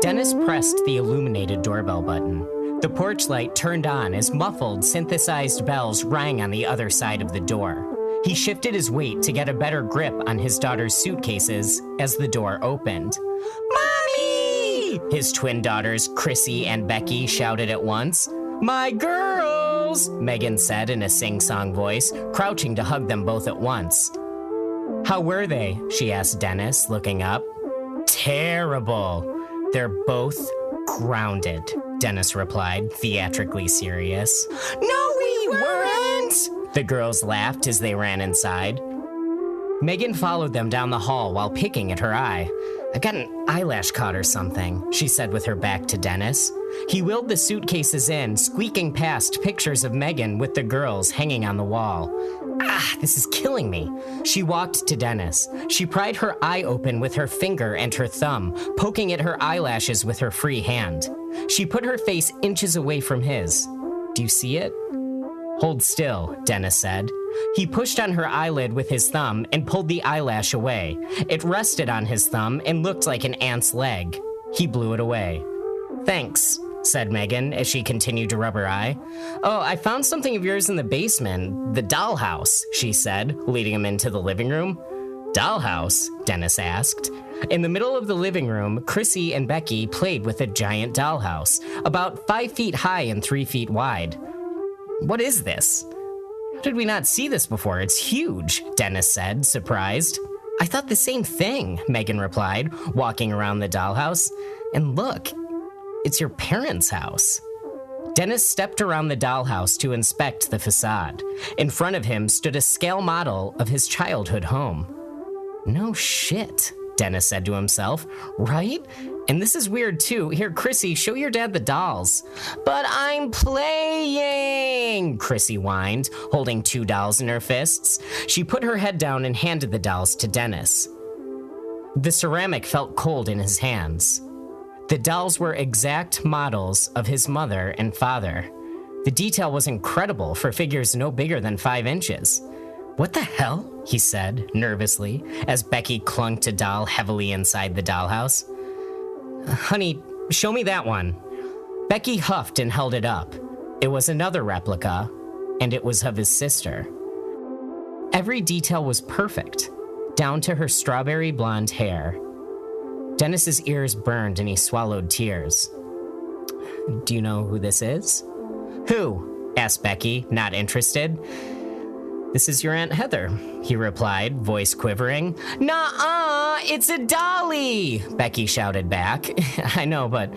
Dennis pressed the illuminated doorbell button. The porch light turned on as muffled, synthesized bells rang on the other side of the door. He shifted his weight to get a better grip on his daughter's suitcases as the door opened. "Mommy!" His twin daughters, Chrissy and Becky, shouted at once. "My girls!" Megan said in a sing-song voice, crouching to hug them both at once. "How were they?" she asked Dennis, looking up. "Terrible. They're both grounded," Dennis replied, theatrically serious. "No, we weren't!" The girls laughed as they ran inside. Megan followed them down the hall while picking at her eye. "I got an eyelash caught or something," she said with her back to Dennis. He wheeled the suitcases in, squeaking past pictures of Megan with the girls hanging on the wall. This is killing me." She walked to Dennis. She pried her eye open with her finger and her thumb, poking at her eyelashes with her free hand. She put her face inches away from his. "Do you see it?" "Hold still," Dennis said. He pushed on her eyelid with his thumb and pulled the eyelash away. It rested on his thumb and looked like an ant's leg. He blew it away. "Thanks," said Megan as she continued to rub her eye. "Oh, I found something of yours in the basement, the dollhouse," she said, leading him into the living room. "Dollhouse?" Dennis asked. In the middle of the living room, Chrissy and Becky played with a giant dollhouse, about 5 feet high and 3 feet wide. "What is this?" "How did we not see this before? It's huge," Dennis said, surprised. "I thought the same thing," Megan replied, walking around the dollhouse. "And look, it's your parents' house." Dennis stepped around the dollhouse to inspect the facade. In front of him stood a scale model of his childhood home. "No shit," Dennis said to himself. "Right? And this is weird too. Here, Chrissy, show your dad the dolls." "But I'm playing," Chrissy whined, holding 2 dolls in her fists. She put her head down and handed the dolls to Dennis. The ceramic felt cold in his hands. The dolls were exact models of his mother and father. The detail was incredible for figures no bigger than 5 inches. "What the hell?" he said, nervously, as Becky clunked a doll heavily inside the dollhouse. "Honey, show me that one." Becky huffed and held it up. It was another replica, and it was of his sister. Every detail was perfect, down to her strawberry blonde hair. Dennis's ears burned and he swallowed tears. "Do you know who this is?" "Who?" asked Becky, not interested. "This is your Aunt Heather," he replied, voice quivering. "Nuh-uh, it's a dolly!" Becky shouted back. "I know, but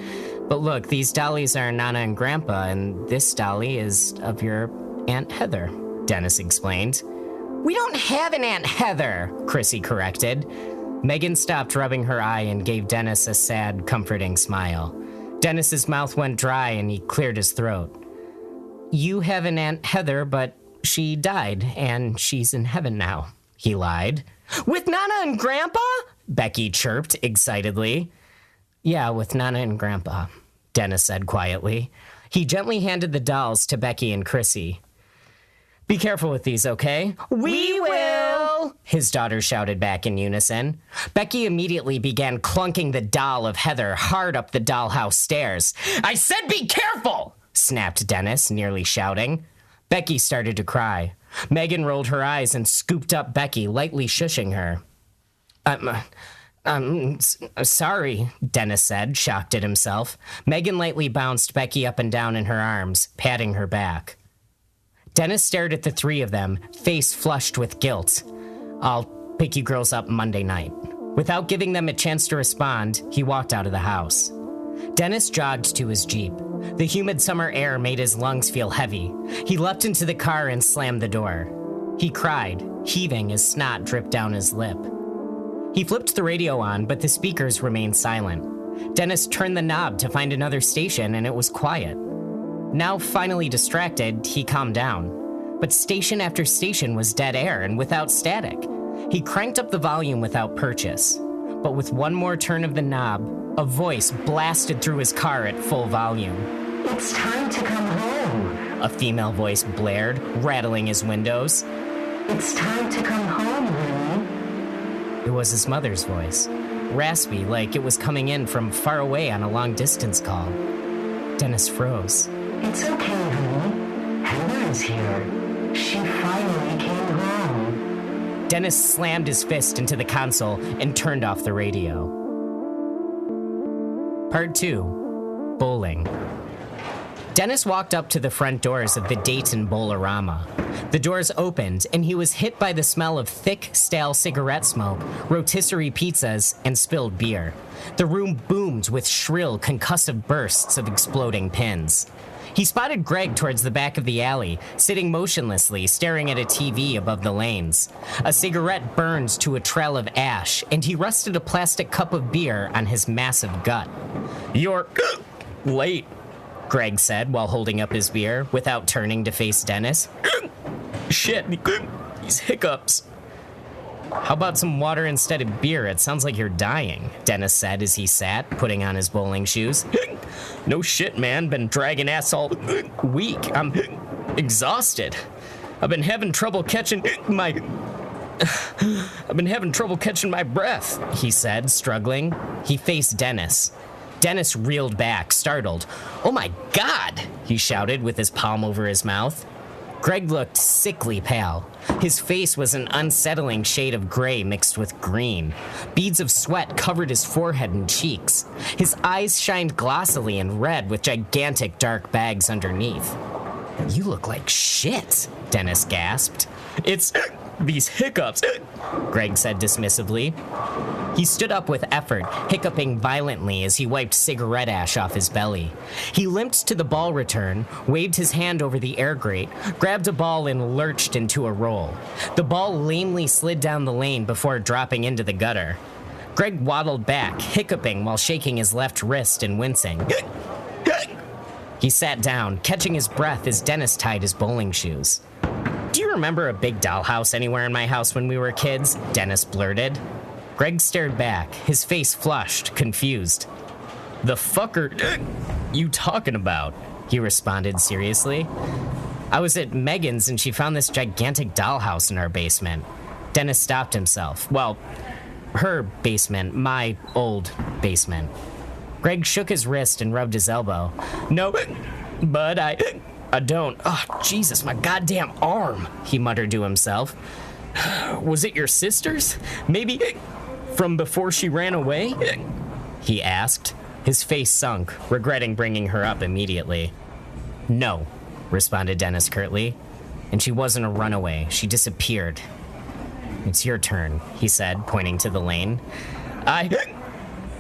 look, these dollies are Nana and Grandpa, and this dolly is of your Aunt Heather," Dennis explained. "We don't have an Aunt Heather," Chrissy corrected. Megan stopped rubbing her eye and gave Dennis a sad, comforting smile. Dennis's mouth went dry and he cleared his throat. "You have an Aunt Heather, but she died, and she's in heaven now," he lied. "With Nana and Grandpa?" Becky chirped excitedly. "Yeah, with Nana and Grandpa," Dennis said quietly. He gently handed the dolls to Becky and Chrissy. "Be careful with these, okay?" "We will!" his daughters shouted back in unison. Becky immediately began clunking the doll of Heather hard up the dollhouse stairs. "I said be careful!" snapped Dennis, nearly shouting. Becky started to cry. Megan rolled her eyes and scooped up Becky, lightly shushing her. I'm sorry," Dennis said, shocked at himself. Megan lightly bounced Becky up and down in her arms, patting her back. Dennis stared at the 3 of them, face flushed with guilt. "I'll pick you girls up Monday night." Without giving them a chance to respond, he walked out of the house. Dennis jogged to his Jeep. The humid summer air made his lungs feel heavy. He leapt into the car and slammed the door. He cried, heaving as snot dripped down his lip. He flipped the radio on, but the speakers remained silent. Dennis turned the knob to find another station, and it was quiet. Now finally distracted, he calmed down. But station after station was dead air and without static. He cranked up the volume without purchase. But with one more turn of the knob, a voice blasted through his car at full volume. "It's time to come home," a female voice blared, rattling his windows. "It's time to come home, Winnie." It was his mother's voice. raspy, like it was coming in from far away on a long-distance call. Dennis froze. It's okay, honey. Heather is here. She finally came home. Dennis slammed his fist into the console and turned off the radio. Part 2. Bowling. Dennis walked up to the front doors of the Dayton Bowlerama. The doors opened, and he was hit by the smell of thick, stale cigarette smoke, rotisserie pizzas, and spilled beer. The room boomed with shrill, concussive bursts of exploding pins. He spotted Greg towards the back of the alley, sitting motionlessly, staring at a TV above the lanes. A cigarette burned to a trail of ash, and he rested a plastic cup of beer on his massive gut. "You're late," Greg said while holding up his beer, without turning to face Dennis. "Shit, these hiccups." "How about some water instead of beer? It sounds like you're dying," Dennis said as he sat, putting on his bowling shoes. "No shit, man. Been dragging ass all week. I'm exhausted. I've been having trouble catching my breath," he said, struggling. He faced Dennis. Dennis reeled back, startled. "Oh my God!" he shouted with his palm over his mouth. Greg looked sickly pale. His face was an unsettling shade of gray mixed with green. Beads of sweat covered his forehead and cheeks. His eyes shined glossily and red with gigantic dark bags underneath. "You look like shit," Dennis gasped. "It's these hiccups," Greg said dismissively. He stood up with effort, hiccuping violently as he wiped cigarette ash off his belly. He limped to the ball return, waved his hand over the air grate, grabbed a ball and lurched into a roll. The ball lamely slid down the lane before dropping into the gutter. Greg waddled back, hiccuping while shaking his left wrist and wincing. He sat down, catching his breath as Dennis tied his bowling shoes. "Do you remember a big dollhouse anywhere in my house when we were kids?" Dennis blurted. Greg stared back, his face flushed, confused. "The fuck are you talking about?" he responded seriously. "I was at Megan's and she found this gigantic dollhouse in our basement." Dennis stopped himself. Well, her basement, my old basement. Greg shook his wrist and rubbed his elbow. "No, bud, I don't. Oh, Jesus, my goddamn arm," he muttered to himself. "Was it your sister's? Maybe from before she ran away?" he asked. His face sunk, regretting bringing her up immediately. "No," responded Dennis curtly. "And she wasn't a runaway. She disappeared." "It's your turn," he said, pointing to the lane. I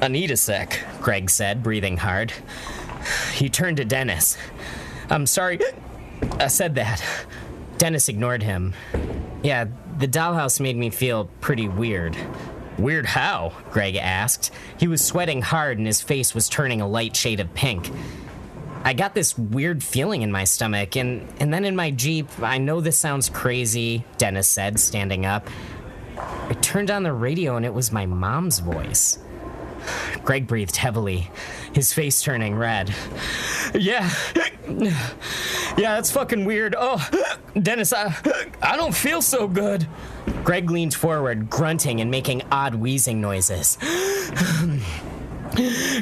need a sec," Greg said, breathing hard. He turned to Dennis. "I'm sorry I said that." Dennis ignored him. "Yeah, the dollhouse made me feel pretty weird." "Weird how?" Greg asked. He was sweating hard and his face was turning a light shade of pink. "I got this weird feeling in my stomach, and then in my Jeep, I know this sounds crazy," Dennis said, standing up. "I turned on the radio and it was my mom's voice." Greg breathed heavily, his face turning red. Yeah, that's fucking weird. Oh, Dennis, I don't feel so good." Greg leaned forward, grunting and making odd wheezing noises.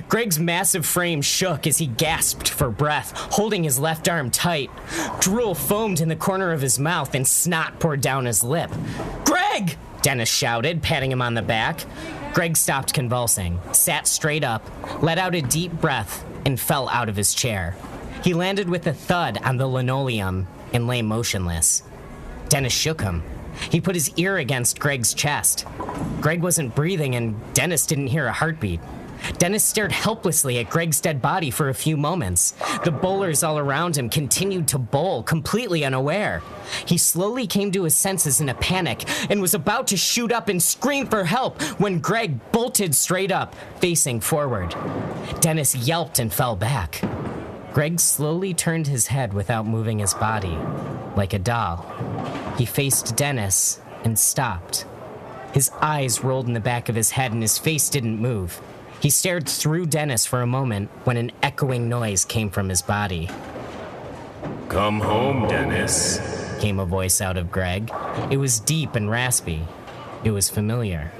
Greg's massive frame shook as he gasped for breath, holding his left arm tight. Drool foamed in the corner of his mouth and snot poured down his lip. "Greg!" Dennis shouted, patting him on the back. Greg stopped convulsing, sat straight up, let out a deep breath, and fell out of his chair. He landed with a thud on the linoleum and lay motionless. Dennis shook him. He put his ear against Greg's chest. Greg wasn't breathing, and Dennis didn't hear a heartbeat. Dennis stared helplessly at Greg's dead body for a few moments. The bowlers all around him continued to bowl, completely unaware. He slowly came to his senses in a panic and was about to shoot up and scream for help when Greg bolted straight up, facing forward. Dennis yelped and fell back. Greg slowly turned his head without moving his body, like a doll. He faced Dennis and stopped. His eyes rolled in the back of his head and his face didn't move. He stared through Dennis for a moment when an echoing noise came from his body. "Come home, Dennis," came a voice out of Greg. It was deep and raspy. It was familiar.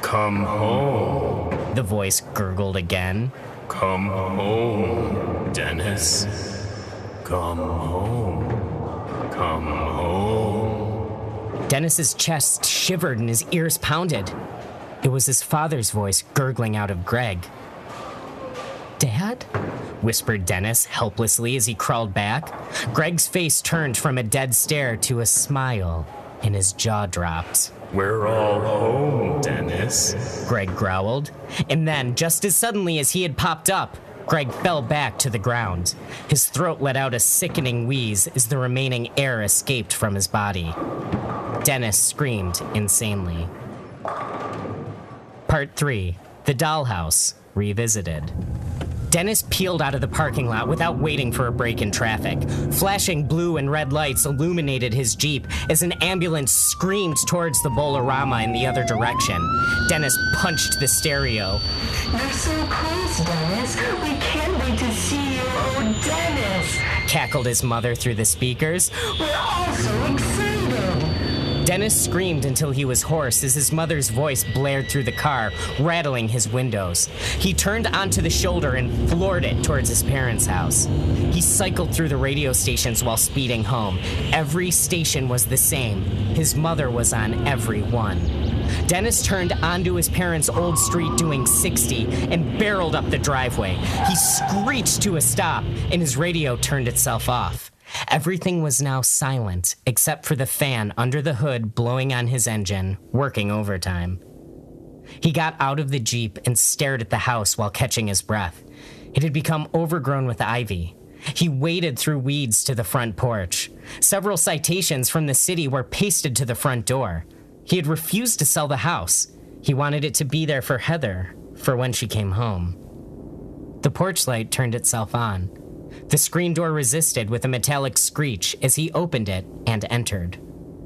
Come home. The voice gurgled again. Come home, Dennis. Come home. Come home. Dennis's chest shivered and his ears pounded. It was his father's voice gurgling out of Greg. "Dad?" whispered Dennis helplessly as he crawled back. Greg's face turned from a dead stare to a smile, and his jaw dropped. We're all home, Dennis. Greg growled, and then, just as suddenly as he had popped up, Greg fell back to the ground. His throat let out a sickening wheeze as the remaining air escaped from his body. Dennis screamed insanely. Part 3, The Dollhouse, Revisited. Dennis peeled out of the parking lot without waiting for a break in traffic. Flashing blue and red lights illuminated his Jeep as an ambulance screamed towards the Bolorama in the other direction. Dennis punched the stereo. You're so close, Dennis. We can't wait to see you. Oh, Dennis! Cackled his mother through the speakers. We're all so excited. Dennis screamed until he was hoarse as his mother's voice blared through the car, rattling his windows. He turned onto the shoulder and floored it towards his parents' house. He cycled through the radio stations while speeding home. Every station was the same. His mother was on every one. Dennis turned onto his parents' old street doing 60 and barreled up the driveway. He screeched to a stop, and his radio turned itself off. Everything was now silent, except for the fan under the hood blowing on his engine, working overtime. He got out of the Jeep and stared at the house while catching his breath. It had become overgrown with ivy. He waded through weeds to the front porch. Several citations from the city were pasted to the front door. He had refused to sell the house. He wanted it to be there for Heather, for when she came home. The porch light turned itself on. The screen door resisted with a metallic screech as he opened it and entered.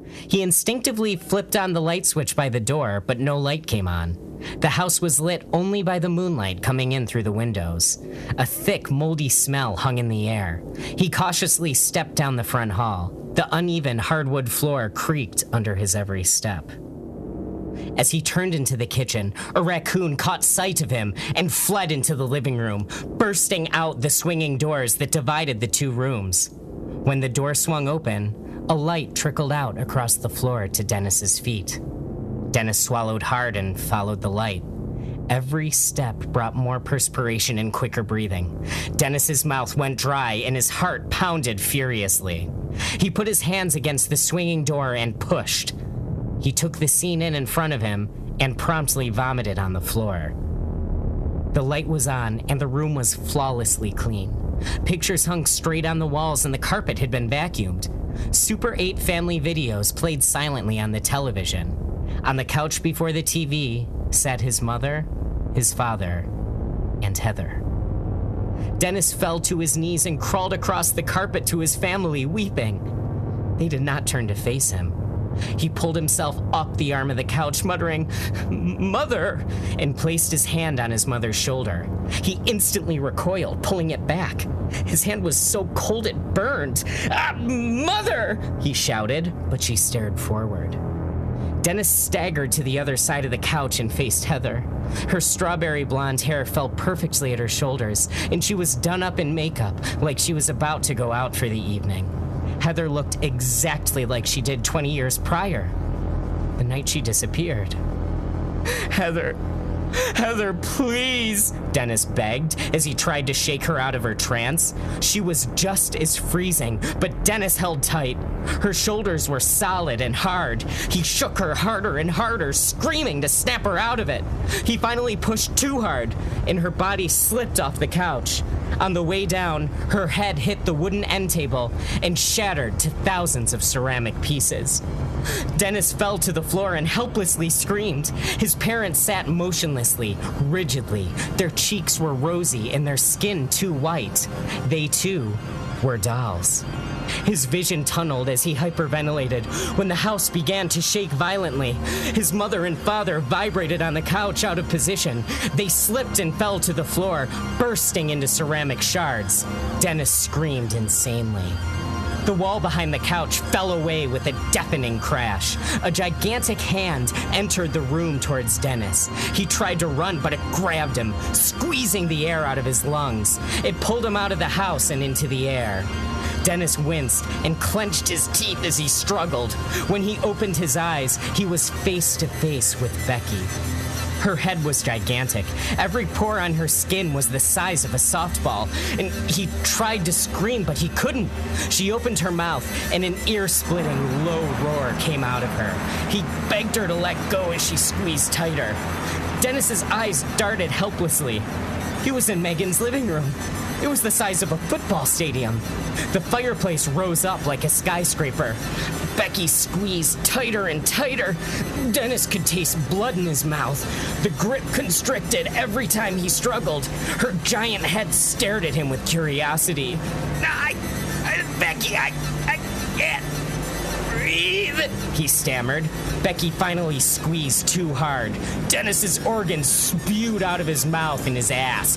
He instinctively flipped on the light switch by the door, but no light came on. The house was lit only by the moonlight coming in through the windows. A thick, moldy smell hung in the air. He cautiously stepped down the front hall. The uneven hardwood floor creaked under his every step. As he turned into the kitchen, a raccoon caught sight of him and fled into the living room, bursting out the swinging doors that divided the two rooms. When the door swung open, a light trickled out across the floor to Dennis's feet. Dennis swallowed hard and followed the light. Every step brought more perspiration and quicker breathing. Dennis's mouth went dry and his heart pounded furiously. He put his hands against the swinging door and pushed. He took the scene in front of him and promptly vomited on the floor. The light was on and the room was flawlessly clean. Pictures hung straight on the walls and the carpet had been vacuumed. Super 8 family videos played silently on the television. On the couch before the TV sat his mother, his father, and Heather. Dennis fell to his knees and crawled across the carpet to his family, weeping. They did not turn to face him. He pulled himself up the arm of the couch, muttering, "Mother," and placed his hand on his mother's shoulder. He instantly recoiled, pulling it back. His hand was so cold it burned. "Mother!" he shouted, but she stared forward. Dennis staggered to the other side of the couch and faced Heather. Her strawberry blonde hair fell perfectly at her shoulders, and she was done up in makeup like she was about to go out for the evening. Heather looked exactly like she did 20 years prior, the night she disappeared. Heather, please," Dennis begged as he tried to shake her out of her trance. She was just as freezing, but Dennis held tight. Her shoulders were solid and hard. He shook her harder and harder, screaming to snap her out of it. He finally pushed too hard, and her body slipped off the couch. On the way down, her head hit the wooden end table and shattered to thousands of ceramic pieces. Dennis fell to the floor and helplessly screamed. His parents sat motionlessly, rigidly. Their cheeks were rosy and their skin too white. They, too, were dolls. His vision tunneled as he hyperventilated when the house began to shake violently. His mother and father vibrated on the couch out of position. They slipped and fell to the floor, bursting into ceramic shards. Dennis screamed insanely. The wall behind the couch fell away with a deafening crash. A gigantic hand entered the room towards Dennis. He tried to run, but it grabbed him, squeezing the air out of his lungs. It pulled him out of the house and into the air. Dennis winced and clenched his teeth as he struggled. When he opened his eyes, he was face to face with Becky. Her head was gigantic. Every pore on her skin was the size of a softball, and he tried to scream, but he couldn't. She opened her mouth, and an ear-splitting low roar came out of her. He begged her to let go as she squeezed tighter. Dennis's eyes darted helplessly. He was in Megan's living room. It was the size of a football stadium. The fireplace rose up like a skyscraper. Becky squeezed tighter and tighter. Dennis could taste blood in his mouth. The grip constricted every time he struggled. Her giant head stared at him with curiosity. Becky, I can't breathe, he stammered. Becky finally squeezed too hard. Dennis's organs spewed out of his mouth and his ass.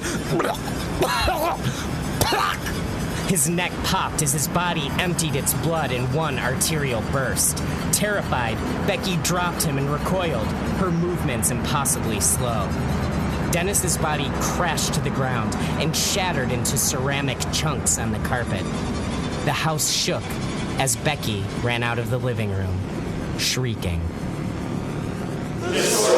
His neck popped as his body emptied its blood in one arterial burst. Terrified, Becky dropped him and recoiled, her movements impossibly slow. Dennis's body crashed to the ground and shattered into ceramic chunks on the carpet. The house shook as Becky ran out of the living room, shrieking. This